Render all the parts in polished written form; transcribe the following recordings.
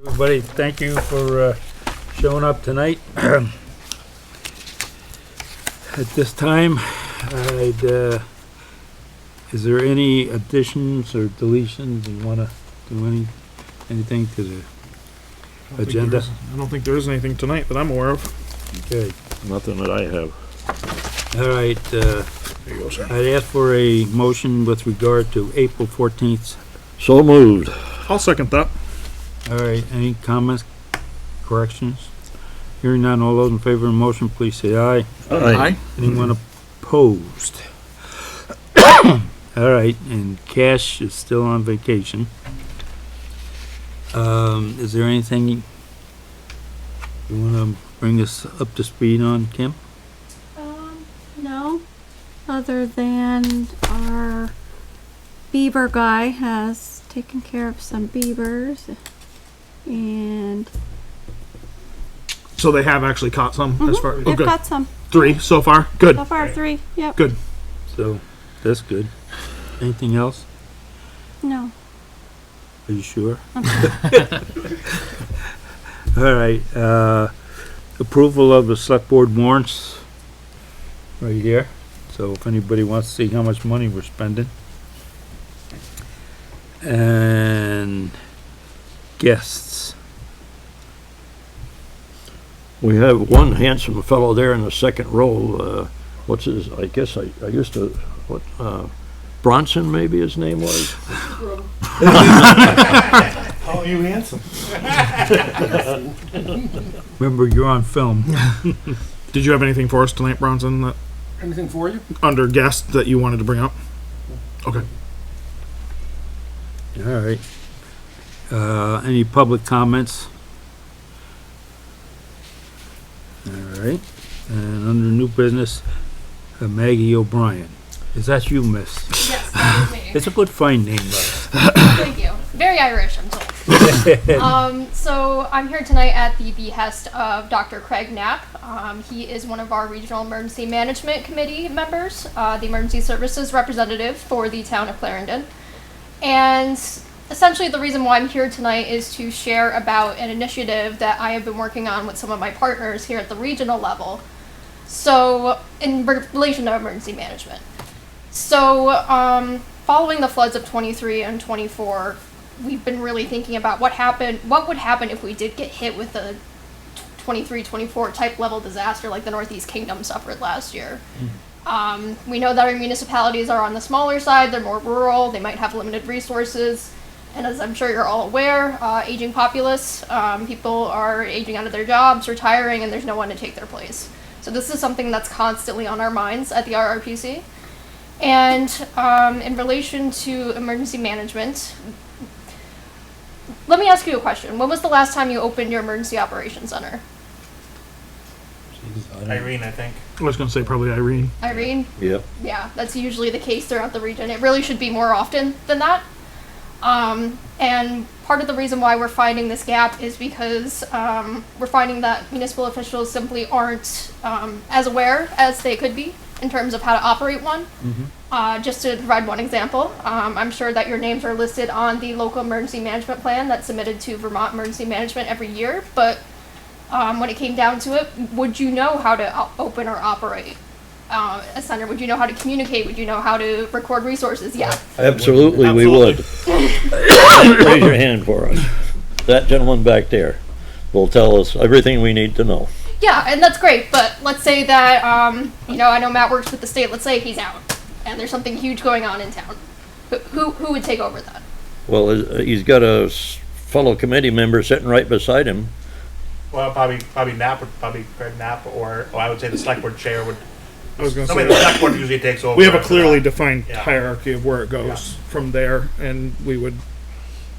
Everybody, thank you for showing up tonight. At this time, is there any additions or deletions? You want to do anything to the agenda? I don't think there is anything tonight that I'm aware of. Okay. Nothing that I have. All right. There you go, sir. I'd ask for a motion with regard to April 14th. So moved. I'll second that. All right. Any comments, corrections? Hearing none, all those in favor of the motion, please say aye. Aye. Anyone opposed? All right, and Cash is still on vacation. Is there anything you want to bring us up to speed on, Kim? No, other than our beaver guy has taken care of some beavers, and So they have actually caught some as far. Oh, they've good. got some. 3 so far. Good. So far, 3. Yep. Good. So, that's good. Anything else? No. Are you sure? All right, approval of the select board warrants, right here. So if anybody wants to see how much money we're spending. And guests. We have one handsome fellow there in the second row. What's his, I guess I used to, Bronson maybe his name was? Oh, you handsome. Remember, you're on film. Did you have anything for us tonight, Bronson? That Anything for you? under guest that you wanted to bring up? Okay. All right. Any public comments? All right. And under new business, Maggie O-Brien. Is that you, miss? Yes, that is me. It's a good fine name, though. Thank you. Very Irish, I'm told. So I'm here tonight at the behest of Dr. Craig Knapp. He is one of our Regional Emergency Management Committee members, the Emergency Services representative for the town of Clarendon. And essentially the reason why I'm here tonight is to share about an initiative that I have been working on with some of my partners here at the regional level. So, in relation to emergency management. So, following the floods of 23 and 24, we've been really thinking about what would happen if we did get hit with a 23-24 type level disaster like the Northeast Kingdom suffered last year. We know that our municipalities are on the smaller side, they're more rural, they might have limited resources, and as I'm sure you're all aware, aging populace, people are aging out of their jobs, retiring, and there's no one to take their place. So this is something that's constantly on our minds at the RRPC. And in relation to emergency management, let me ask you a question. When was the last time you opened your emergency operations center? Irene, I think. I was going to say probably Irene. Irene? Yep. Yeah, that's usually the case throughout the region. It really should be more often than that. And part of the reason why we're finding this gap is because we're finding that municipal officials simply aren't as aware as they could be in terms of how to operate one. Just to provide one example, I'm sure that your names are listed on the local emergency management plan that's submitted to Vermont Emergency Management every year, but when it came down to it, would you know how to open or operate a center? Would you know how to communicate? Would you know how to record resources? Yeah. Absolutely, we would. Raise your hand for us. That gentleman back there will tell us everything we need to know. Yeah, and that's great, but let's say that, I know Matt works with the state, let's say he's out, and there's something huge going on in town. Who would take over that? Well, he's got a fellow committee member sitting right beside him. Well, probably Knapp, probably Craig Knapp, or I would say the select board chair would. I was going to Somebody say the select board usually takes over. we have a after clearly that. defined Yeah. hierarchy of where it goes from there, and we would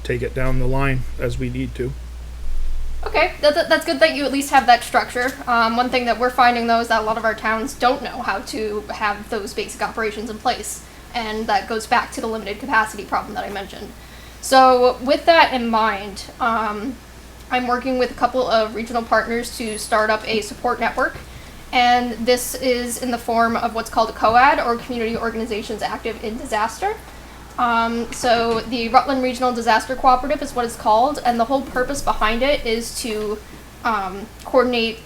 take it down the line as we need to. Okay, that's good that you at least have that structure. One thing that we're finding, though, is that a lot of our towns don't know how to have those basic operations in place, and that goes back to the limited capacity problem that I mentioned. So with that in mind, I'm working with a couple of regional partners to start up a support network, and this is in the form of what's called a COAD, or Community Organizations Active in Disaster. So the Rutland Regional Disaster Cooperative is what it's called, and the whole purpose behind it is to coordinate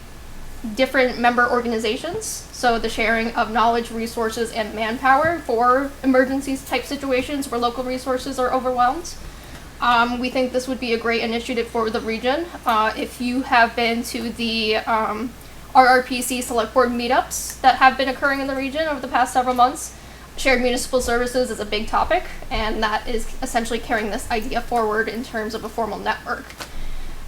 different member organizations. So the sharing of knowledge, resources, and manpower for emergencies type situations where local resources are overwhelmed. We think this would be a great initiative for the region. If you have been to the RRPC Select Board meetups that have been occurring in the region over the past several months, shared municipal services is a big topic, and that is essentially carrying this idea forward in terms of a formal network.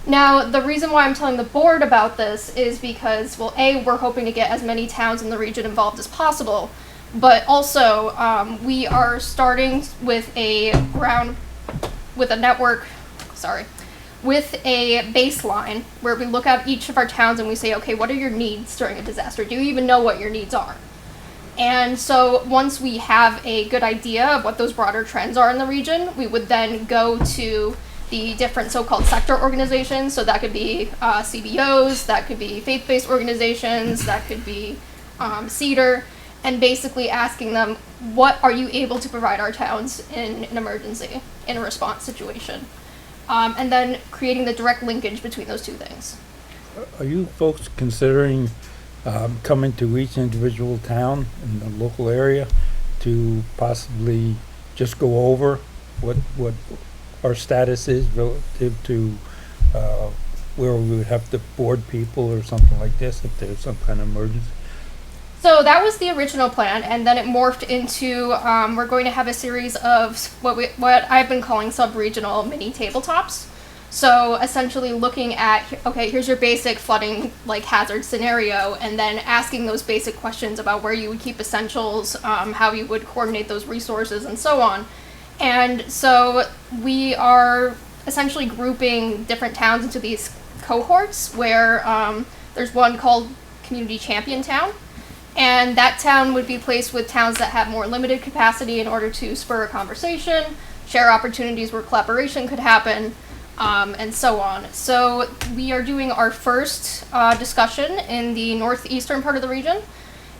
Now, the reason why I'm telling the board about this is because, well, A, we're hoping to get as many towns in the region involved as possible, but also we are starting with a baseline where we look at each of our towns and we say, okay, what are your needs during a disaster? Do you even know what your needs are? And so once we have a good idea of what those broader trends are in the region, we would then go to the different so-called sector organizations. So that could be CBOs, that could be faith-based organizations, that could be CEDAR, and basically asking them, what are you able to provide our towns in an emergency, in a response situation? And then creating the direct linkage between those two things. Are you folks considering coming to each individual town in the local area to possibly just go over what our status is relative to where we would have to board people or something like this if there's some kind of emergency? So that was the original plan, and then it morphed into we're going to have a series of what I've been calling sub-regional mini tabletops. So essentially looking at, okay, here's your basic flooding like hazard scenario, and then asking those basic questions about where you would keep essentials, how you would coordinate those resources, and so on. And so we are essentially grouping different towns into these cohorts where there's one called Community Champion Town. And that town would be placed with towns that have more limited capacity in order to spur a conversation, share opportunities where collaboration could happen, and so on. So we are doing our first discussion in the northeastern part of the region.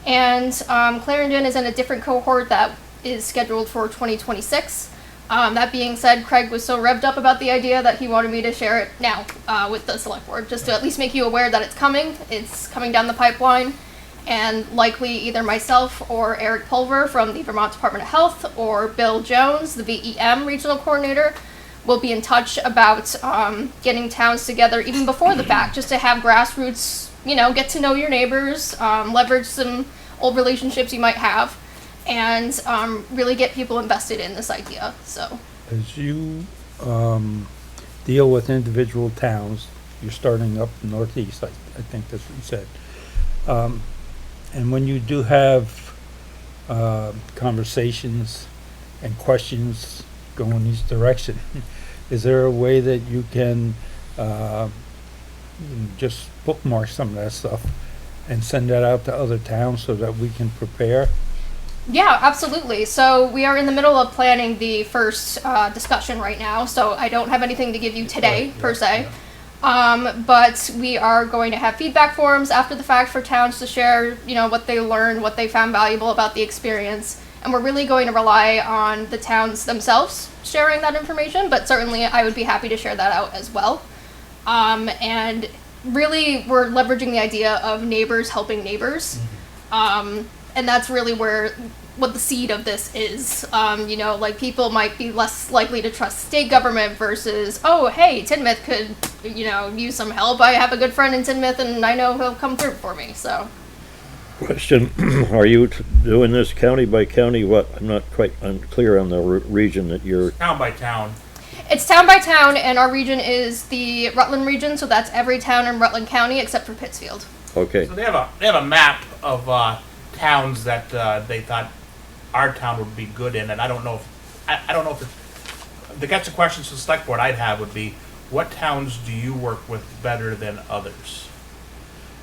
And Clarendon is in a different cohort that is scheduled for 2026. That being said, Craig was so revved up about the idea that he wanted me to share it now with the select board, just to at least make you aware that it's coming. It's coming down the pipeline. And likely either myself or Eric Pulver from the Vermont Department of Health or Bill Jones, the VEM regional coordinator, will be in touch about getting towns together even before the fact, just to have grassroots, get to know your neighbors, leverage some old relationships you might have, and really get people invested in this idea. So, As you deal with individual towns, you're starting up northeast, I think that's what you said. And when you do have conversations and questions going each direction, is there a way that you can just bookmark some of that stuff and send that out to other towns so that we can prepare? Yeah, absolutely. So we are in the middle of planning the first discussion right now, so I don't have anything to give you today, per se. Yeah. But we are going to have feedback forums after the fact for towns to share, what they learned, what they found valuable about the experience. And we're really going to rely on the towns themselves sharing that information, but certainly I would be happy to share that out as well. And really we're leveraging the idea of neighbors helping neighbors. And that's really what the seed of this is. People might be less likely to trust state government versus, oh, hey, Tinmouth could, use some help. I have a good friend in Tinmouth and I know he'll come through for me, so. Question, are you doing this county by county? I'm not quite unclear on the region that you're... Town by town. It's town by town, and our region is the Rutland region, so that's every town in Rutland County except for Pittsfield. Okay. So they have a map of towns that they thought our town would be good in, and I don't know if the kinds of questions to the select board I'd have would be, what towns do you work with better than others?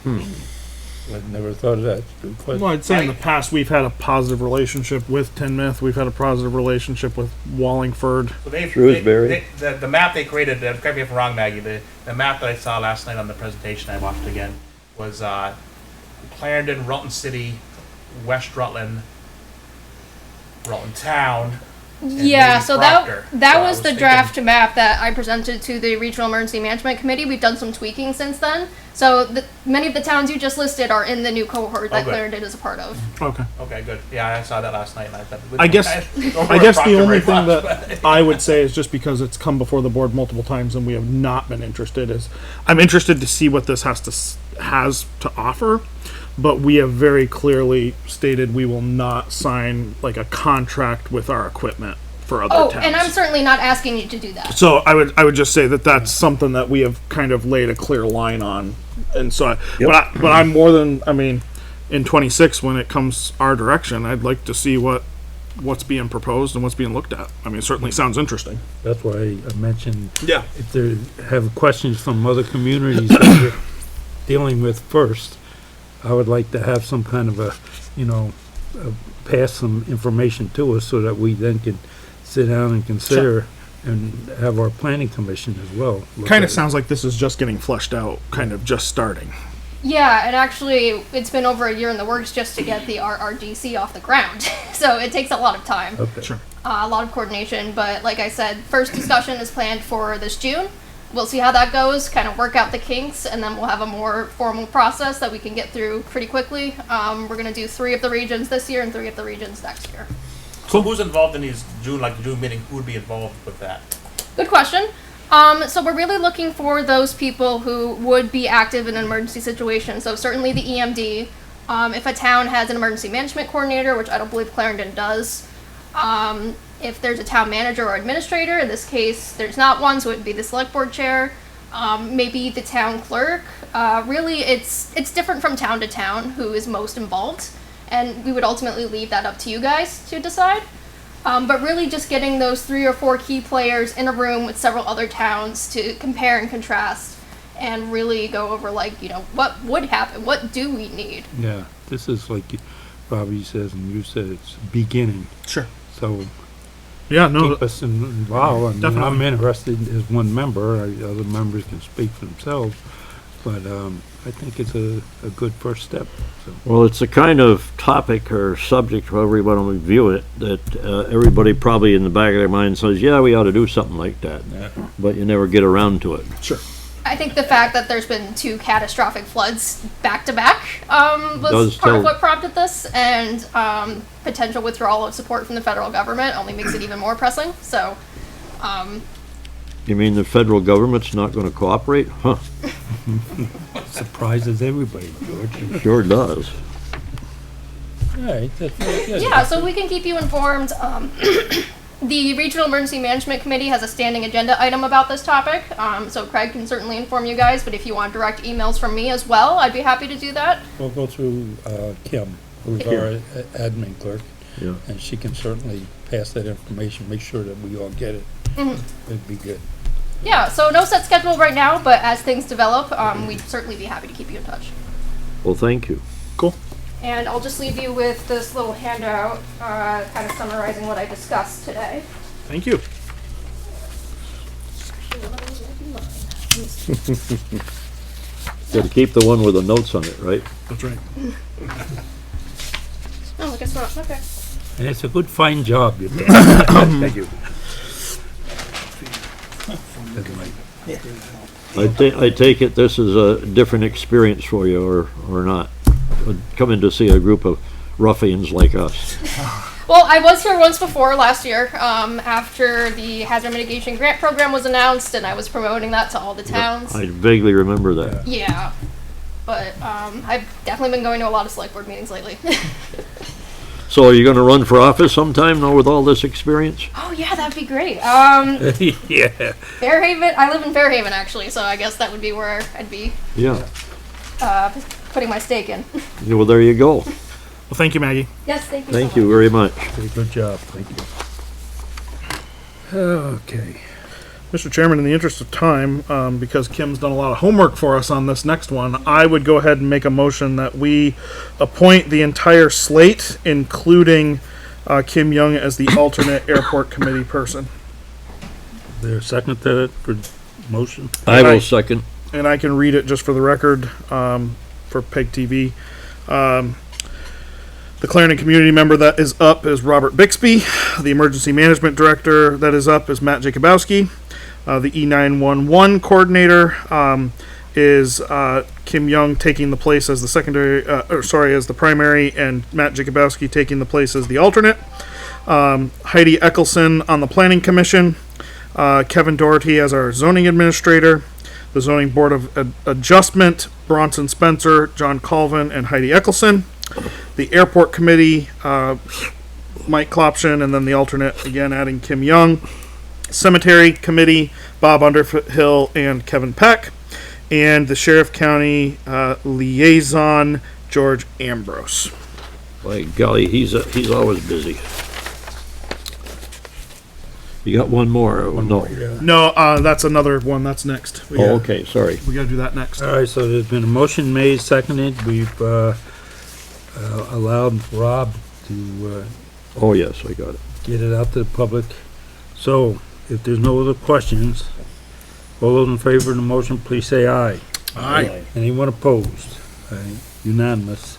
I've never thought of that. Good question. Well, I'd say in the past we've had a positive relationship with Tinmouth. We've had a positive relationship with Wallingford. So Shrewsbury. The map they created, correct me if I'm wrong, Maggie, the map that I saw last night on the presentation I watched again was Clarendon, Rutland City, West Rutland, Rutland Town, Yeah, maybe so Proctor. that So I was the thinking- draft map that I presented to the Regional Emergency Management Committee. We've done some tweaking since then. So many of the towns you just listed are in the new cohort that good. Clarendon is a part of. Okay. Okay, good. Yeah, I saw that last night and I thought. I guess don't I work guess the Proctor only very thing much, that I would say is just because it's come before the board multiple times and we have not been interested is I'm interested to see what this has to offer, but we have very clearly stated we will not sign like a contract with our equipment for other Oh, towns. and I'm certainly not asking you to do that. So I would just say that that's something that we have kind of laid a clear line on, and so but I'm more than in 26 when it comes our direction, I'd like to see what's being proposed and what's being looked at. I mean, it certainly sounds interesting. That's why I mentioned Yeah. if they have questions from other communities that we're dealing with first, I would like to have some kind of pass some information to us so that we then can sit down and consider and have our planning commission as well. look Kind at of it. sounds like this is just getting fleshed out, kind of just starting. Yeah, and actually, it's been over a year in the works just to get the RRDC off the ground. So it takes a lot of time, Okay. Sure. a lot of coordination. But like I said, first discussion is planned for this June. We'll see how that goes, kind of work out the kinks, and then we'll have a more formal process that we can get through pretty quickly. We're going to do 3 of the regions this year and 3 of the regions next year. So who's involved in these June meeting? Who would be involved with that? Good question. So we're really looking for those people who would be active in an emergency situation. So certainly the EMD. If a town has an emergency management coordinator, which I don't believe Clarendon does. If there's a town manager or administrator, in this case, there's not one, so it would be the select board chair. Maybe the town clerk. Really, it's different from town to town who is most involved. And we would ultimately leave that up to you guys to decide. But really just getting those 3 or 4 key players in a room with several other towns to compare and contrast and really go over what would happen, what do we need? Yeah, this is like Bobby says and you said, it's beginning. Sure. So Yeah. No. keep us involved. I mean, I'm Definitely. interested as one member. Other members can speak for themselves. But I think it's a good first step. So. Well, it's the kind of topic or subject, however you want to view it, that everybody probably in the back of their mind says, yeah, we ought to do something like that. Yeah. But you never get around to it. Sure. I think the fact that there's been 2 catastrophic floods back to back was Does part tell- of what prompted this, and potential withdrawal of support from the federal government only makes it even more pressing. So, You mean the federal government's not going to cooperate? Huh, Surprises everybody, George. it sure does. All right, that's very good. yeah, so we can keep you informed. The Regional Emergency Management Committee has a standing agenda item about this topic, so Craig can certainly inform you guys, but if you want direct emails from me as well, I'd be happy to do that. We'll go through Kim, who's our admin clerk, Yeah. and she can certainly pass that information, make sure that we all get it. It'd be good. Yeah, so no set schedule right now, but as things develop, we'd certainly be happy to keep you in touch. Well, thank you. Cool. And I'll just leave you with this little handout, kind of summarizing what I discussed today. Thank you. Got to keep the one with the notes on it, right? That's right. Oh, I guess not. Okay. And it's a good, fine job you're doing. Thank you. I take it this is a different experience for you, or not? Coming to see a group of ruffians like us. Well, I was here once before last year, after the hazard mitigation grant program was announced, and I was promoting that to all the towns. I vaguely remember that. Yeah. But I've definitely been going to a lot of select board meetings lately. So are you going to run for office sometime now with all this experience? Oh yeah, that'd be great. Yeah. Fairhaven. I live in Fairhaven actually, so I guess that would be where I'd be Yeah. putting my stake in. Yeah, well, there you go. Well, thank you, Maggie. Yes, thank you. Thank so you much. very much. Very good job, thank you. Okay. Mr. Chairman, in the interest of time, because Kim's done a lot of homework for us on this next one, I would go ahead and make a motion that we appoint the entire slate, including Kim Young as the alternate airport committee person. There a second to that for motion? I will second. And I can read it just for the record, for PEG TV. The The Clarendon community member that is up is Robert Bixby. The emergency management director that is up is Matt Jakubowski. The E911 coordinator is Kim Young taking the place as the as the primary, and Matt Jakubowski taking the place as the alternate. Heidi Eccleston on the planning commission. Kevin Dougherty as our zoning administrator. The zoning board of adjustment, Bronson Spencer, John Colvin, and Heidi Eccleston. The airport committee, Mike Klopshin, and then the alternate again adding Kim Young. Cemetery committee, Bob Underhill and Kevin Peck. And the sheriff county liaison, George Ambrose. By golly, he's always busy. You got one more? No. No, that's another one. That's next. Oh, okay, sorry. We gotta do that next. All right, so there's been a motion made, seconded. We've allowed Rob to Oh, yes, I got it. get it out to the public. So, if there's no other questions, all those in favor of the motion, please say aye. Aye. Anyone opposed? Aye. Unanimous.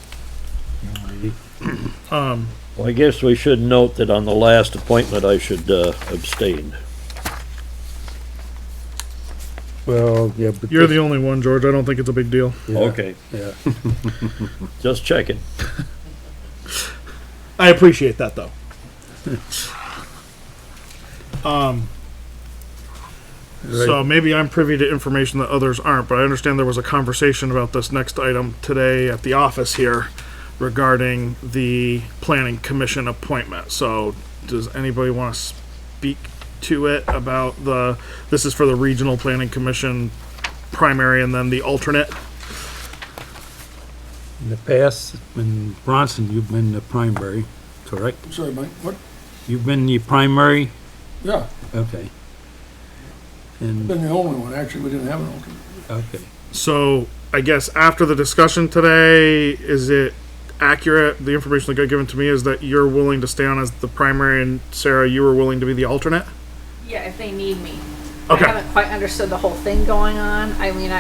Well, I guess we should note that on the last appointment, I should abstain. Well, yeah, but You're the only one, George. I don't think it's a big deal. yeah, Okay, yeah. just checking. I appreciate that though. So maybe I'm privy to information that others aren't, but I understand there was a conversation about this next item today at the office here regarding the planning commission appointment. So does anybody want to speak to it about this is for the regional planning commission primary and then the alternate? In the past, in Bronson, you've been the primary, correct? Sorry, Mike, what? You've been the primary? Yeah, Okay. And, been the only one, actually, we didn't have an alternate. okay. So I guess after the discussion today, is it accurate? The information that got given to me is that you're willing to stay on as the primary, and Sarah, you were willing to be the alternate? Yeah, if they need me. Okay. I haven't quite understood the whole thing going on. I mean,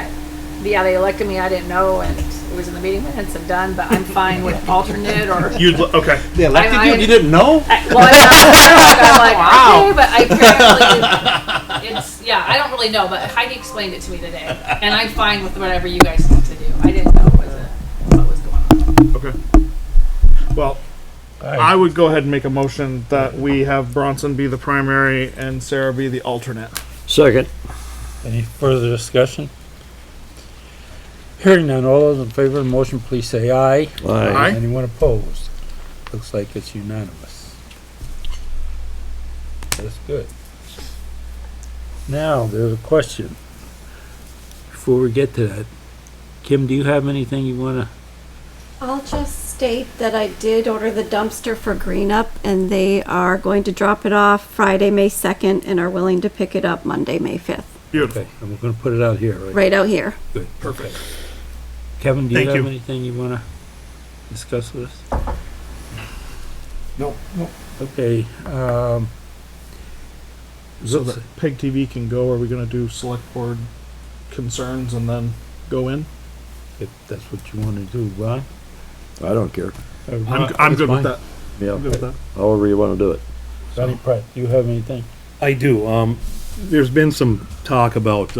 they elected me, I didn't know, and it was in the meeting minutes and done, but I'm fine with alternate or. Okay. They elected I- you? You didn't know? Well, I'm like, okay, but I don't really know, but Heidi explained it to me today, and I'm fine with whatever you guys need to do. I didn't know what was going on. Okay. Well, I would go ahead and make a motion that we have Bronson be the primary and Sarah be the alternate. Second. Any further discussion? Hearing none, all those in favor of the motion, please say aye. Aye. Anyone opposed? Looks like it's unanimous. That's good. Now, there's a question. Before we get to that, Kim, do you have anything you wanna? I'll just state that I did order the dumpster for Green Up, and they are going to drop it off Friday, May 2nd, and are willing to pick it up Monday, May 5th. Beautiful. Okay, and we're gonna put it out here, right? Right out here. Good. Perfect. Okay. Kevin, do you Thank have you. anything you wanna discuss with us? No. Okay, So that PEG TV can go, are we gonna do select board concerns and then go in? if that's what you wanna do, Ron? I don't care. I'm good with that. Yeah, I'm good with that. however you want to do it. Sonny Pratt, do you have anything? I do. There's been some talk about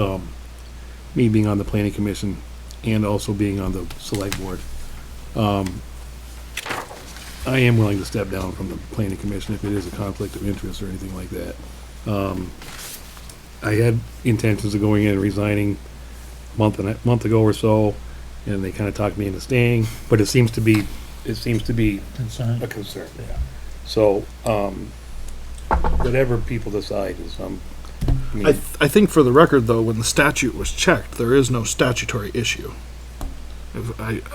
me being on the planning commission and also being on the select board. I am willing to step down from the planning commission if it is a conflict of interest or anything like that. I had intentions of going in and resigning a month ago or so, and they kind of talked me into staying, but it seems to be Concern? a concern, yeah. So, whatever people decide is, I mean, I think for the record though, when the statute was checked, there is no statutory issue.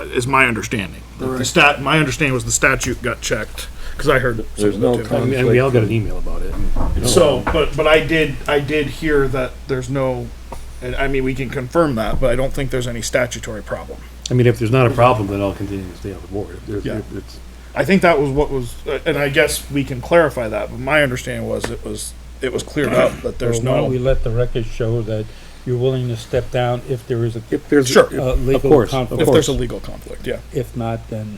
Is my understanding. My understanding was the statute got checked, because I heard There's some of no it too. and we all got an email about it. And, So, but I did hear that there's no, and I mean, we can confirm that, but I don't think there's any statutory problem. I mean, if there's not a problem, then I'll continue to stay on the board. Yeah. If it's, I think that was what was, and I guess we can clarify that, but my understanding was it was cleared up that there's Well, why don't we no, let the record show that you're willing to step down if there is a if there's Sure. of legal course, conflict? if there's a legal conflict, yeah. If not, then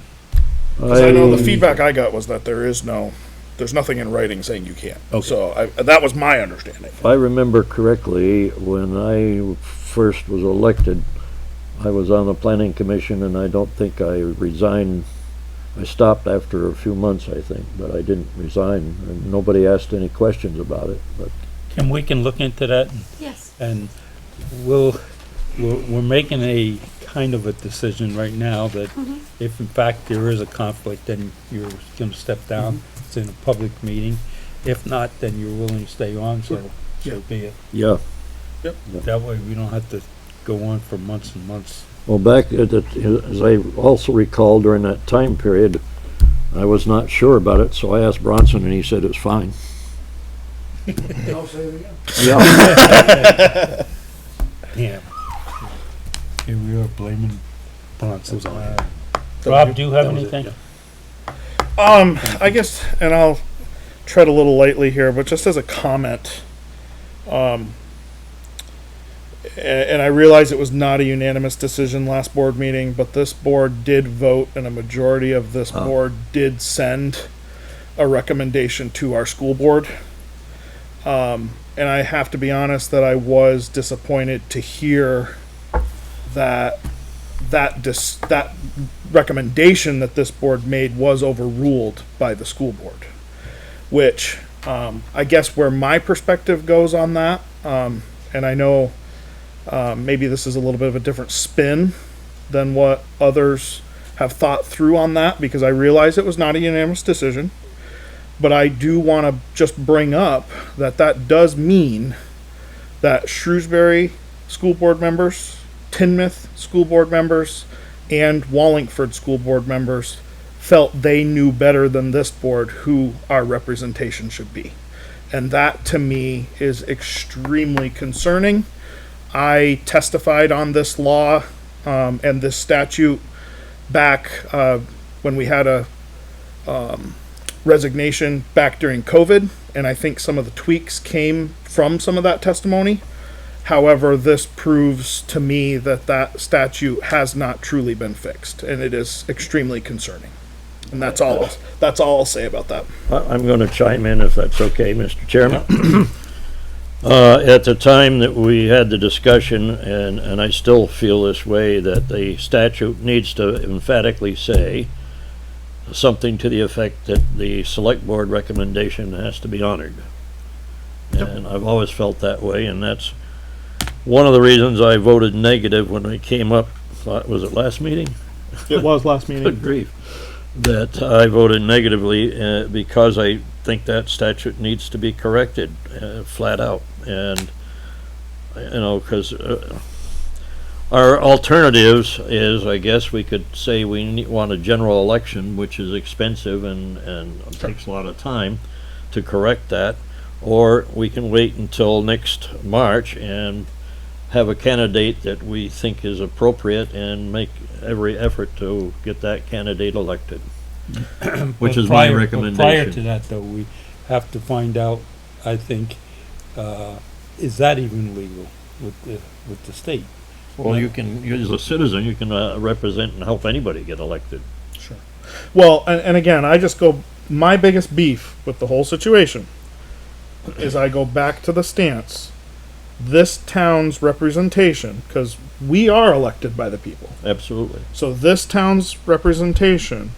Because I know the feedback I got was that there's nothing in writing saying you can't. Okay. So that was my understanding. If I remember correctly, when I first was elected, I was on the planning commission, and I don't think I resigned. I stopped after a few months, I think, but I didn't resign, and nobody asked any questions about it. But And we can look into that, Yes. and we're making a kind of a decision right now that if in fact there is a conflict, then you're gonna step down. It's in a public meeting. If not, then you're willing to stay on, so be it. yeah, That way we don't have to go on for months and months. well, back at the, as I also recall during that time period, I was not sure about it, so I asked Bronson, and he said it's fine. I'll say it again. Yeah. Damn. Here we are blaming Bronson. Rob, do you have anything? I guess, and I'll tread a little lightly here, but just as a comment, and I realize it was not a unanimous decision last board meeting, but this board did vote, and a majority of this board did send a recommendation to our school board. And I have to be honest that I was disappointed to hear that recommendation that this board made was overruled by the school board, which I guess where my perspective goes on that, and I know maybe this is a little bit of a different spin than what others have thought through on that, because I realize it was not a unanimous decision, but I do want to just bring up that does mean that Shrewsbury school board members, Tinmouth school board members, and Wallingford school board members felt they knew better than this board who our representation should be. And that to me is extremely concerning. I testified on this law and this statute back when we had a resignation back during COVID, and I think some of the tweaks came from some of that testimony. However, this proves to me that statute has not truly been fixed, and it is extremely concerning. And that's all I'll say about that. I'm going to chime in if that's okay, Mr. Chairman. At the time that we had the discussion, and I still feel this way, that the statute needs to emphatically say something to the effect that the select board recommendation has to be honored. And I've always felt that way, and that's one of the reasons I voted negative when I came up. Was it last meeting? It was last meeting. Good grief. That I voted negatively because I think that statute needs to be corrected flat out. And, because our alternatives is, I guess we could say we want a general election, which is expensive and takes a lot of time to correct that. Or we can wait until next March and have a candidate that we think is appropriate and make every effort to get that candidate elected. Which is my recommendation. Prior to that, though, we have to find out, I think, is that even legal with the state? Well, you can, as a citizen, you can represent and help anybody get elected. Sure. Well, and again, my biggest beef with the whole situation is I go back to the stance. This town's representation, because we are elected by the people. Absolutely. So this town's representation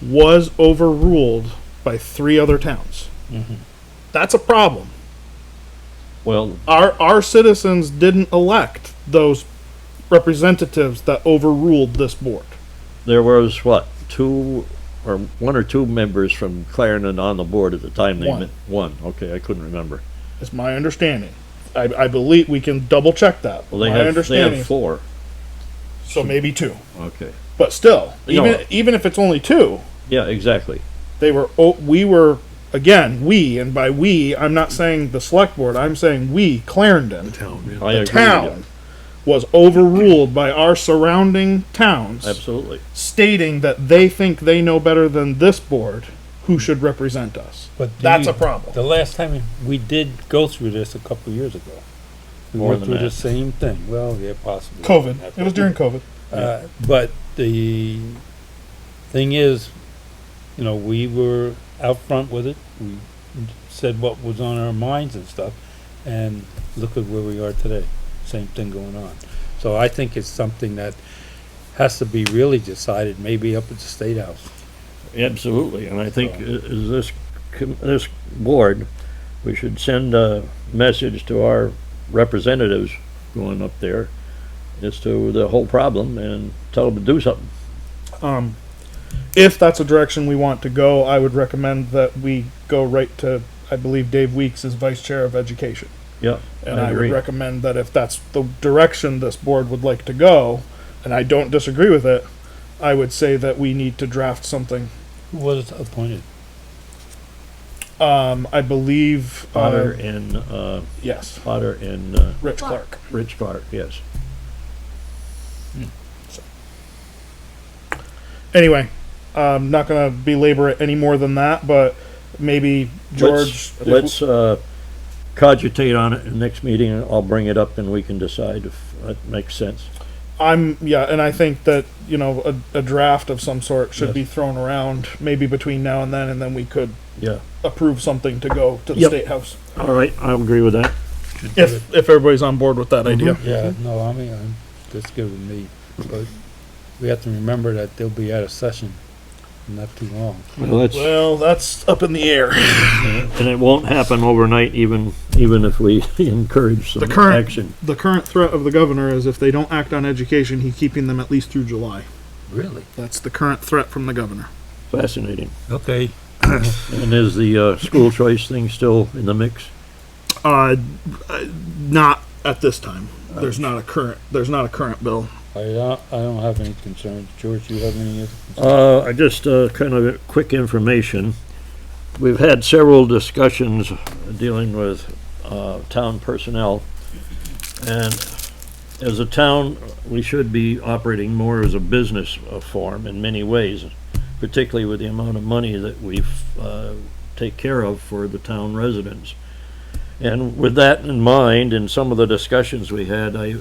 was overruled by 3 other towns. Mhm. That's a problem. Well, Our citizens didn't elect those representatives that overruled this board. there was what, 1 or 2 members from Clarendon on the board at the time they One. met. One. Okay, I couldn't remember. Is my understanding. I believe we can double check that. Well, they my have understanding. 4. So maybe 2. Okay. But still, No. even if it's only 2, Yeah, exactly. we were, again, we, and by we, I'm not saying the select board, I'm saying we, Clarendon, I the agree town, with was overruled by our surrounding towns, you. Absolutely. stating that they think they know better than this board who should represent us. But That's a problem. The last time we did go through this a couple of years ago. We More went than through the that. same thing. Well, yeah, possibly. COVID. It was during COVID. But the thing is, you know, we were out front with it. We said what was on our minds and stuff, and look at where we are today. Same thing going on. So I think it's something that has to be really decided, maybe up at the State House. Absolutely, and I think this board, we should send a message to our representatives going up there as to the whole problem and tell them to do something. If that's a direction we want to go, I would recommend that we go right to, I believe Dave Weeks is Vice Chair of Education. Yeah, And I I would agree. recommend that if that's the direction this board would like to go, and I don't disagree with it, I would say that we need to draft something. Who was appointed? I believe, Potter and, yes, Potter and, Rich Clark. Clark. Rich Clark, yes. Anyway, I'm not gonna belabor it any more than that, but maybe George. Let's cogitate on it in the next meeting, and I'll bring it up and we can decide if that makes sense. And I think that, you know, a draft of some sort should Yes. be thrown around maybe between now and then we could Yeah, approve something to go to the Yep. State House. all right, I'll agree with that. If everybody's on board with that idea. Yeah, no, I mean, that's good with me, but we have to remember that they'll be out of session in not too long. Well, that's, Well, that's up in the air. and it won't happen overnight, even if we encourage some The current- action. The current threat of the governor is if they don't act on education, he's keeping them at least through July. Really? That's the current threat from the governor. Fascinating. Okay, And is the, school choice thing still in the mix? Not at this time. There's not a current bill. I don't have any concerns. George, you have any other concerns? I just, kind of a quick information. We've had several discussions dealing with, town personnel. And as a town, we should be operating more as a business form in many ways, particularly with the amount of money that we've, take care of for the town residents. And with that in mind, in some of the discussions we had, I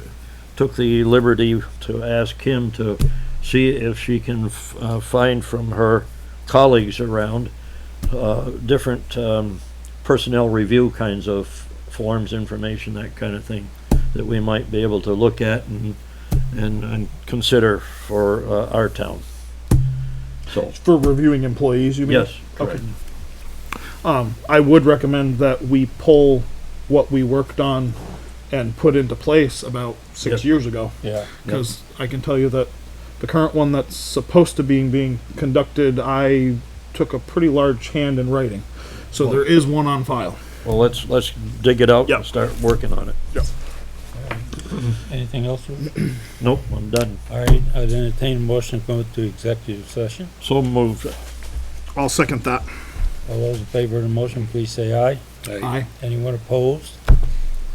took the liberty to ask Kim to see if she can find from her colleagues around different personnel review kinds of forms, information, that kind of thing, that we might be able to look at and consider for our town. So, For reviewing employees, you mean? yes, correct. I would recommend that we pull what we worked on and put into place about 6 Yep. years ago. Yeah, Because I can tell you that the current one that's supposed to being conducted, I took a pretty large hand in writing. So there is one on file. Well, let's dig it out Yep. and start working on it. anything else? Nope, I'm done. All right, I'd entertain a motion to go into executive session. So moved. I'll second that. All those in favor of the motion, please say aye. Aye. Anyone opposed?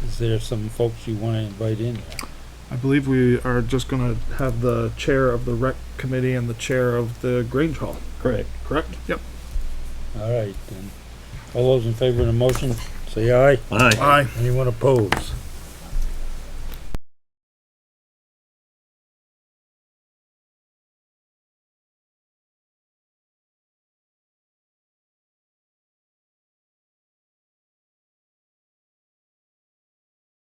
Is there some folks you want to invite in there? I believe we are just gonna have the chair of the rec committee and the chair of the Grange Hall, Correct. correct? Yep. All right, then. All those in favor of the motion, say aye. Aye. Aye. Anyone opposed?